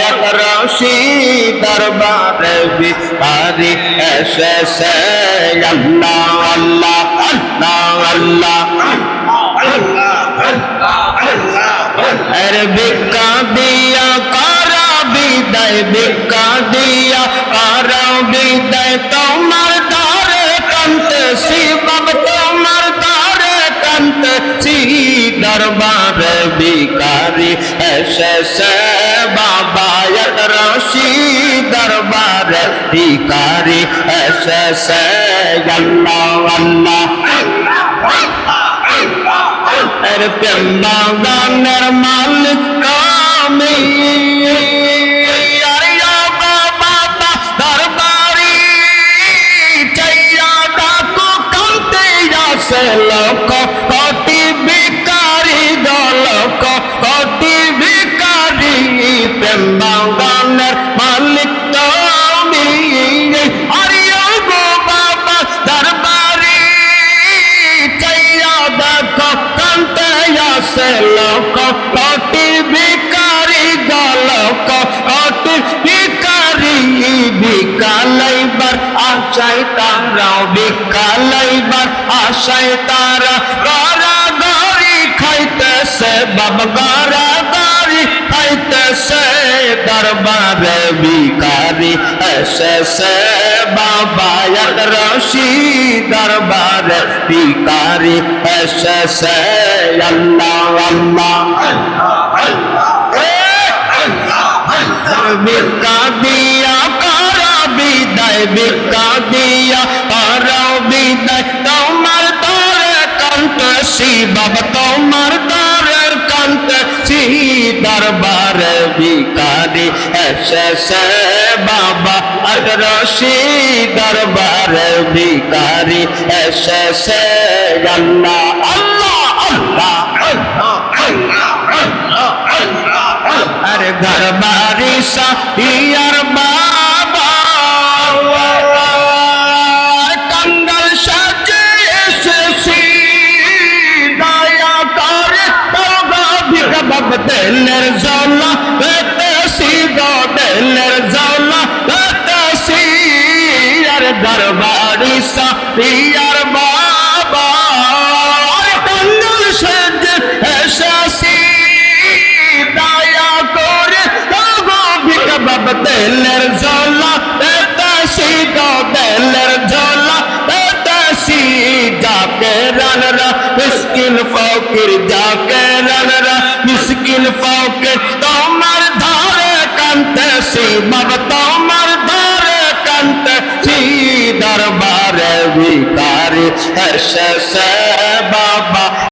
এক রশি দরবারে ভিখারি এসেছে আল্লাহ আল্লাহ আল্লাহ আল্লাহ এর ভিক্ষা দিয়া করা বিদায় ভিক্ষা দিয়া করা বিদায় তোমার দ্বারে কাঁদতেছি বাবা তোমার দ্বারে কাঁদতেছি দরবারে ভিখারি এসেছে বাবা এক রশি দরবারে ভিখারি এসেছে আল্লাহ আল্লাহ এর প্রেম বাগানের মালিক আমি দরবারি চাইয়া ডাকু কান্তে আসে লোক কোটি ভিখারি লোক কোটি ভিখারি প্রেম বাগানের মালিক আমি আরিয়া গো বাবা দরবারি চাইয়া ডাকু কান্তে আসে লোক কোটি ভিখারি লোক কোটি ভিখারি ভিক্ষা লইবার আশায় তারা ভিক্ষা লইবার আশায় তারা গড়াগড়ি খাইতেছে বাবা গড়াগড়ি খাইতেছে দরবারে ভিখারি এসেছে বাবা এক রশি দরবারে ভিখারি এসেছে আল্লাহ আল্লাহ ভিক্ষা দিয়া করা বিদায় ভিক্ষা দিয়া করা বিদায় তোমার দ্বারে কাঁদতেছি বাবা তোমার দ্বারে কাঁদতেছি দরবারে ভিখারি এসেছে বাবা এক রশি দরবারে ভিখারি এসেছে আল্লাহ আল্লাহ আল্লাহ আরে ঘর বাড়ি সাথিয়ার বাবা কঙ্গল সাজে এসেছি দয়া করে তোগা ভিক্ষা বাবা দিলের জ্বালা পেতেছি গো দিলের জ্বালা পেতেছি আরে ঘর বাড়ি সাথিয়ার বাবা কঙ্গল সাজে এসেছি দয়া করে তোগো ভিক্ষা বাবা দিলের জ্বালা পেতেছি গো দিলের জ্বালা পেতেছি যাকে রানরা মিসকিন ফকির যাকে রানরা মিসকিন ফকির তোমার ধারে কাঁদতেছি বাবা তোমার ধারে কাঁদতেছি দরবারে ভিখারি এসেছে বাবা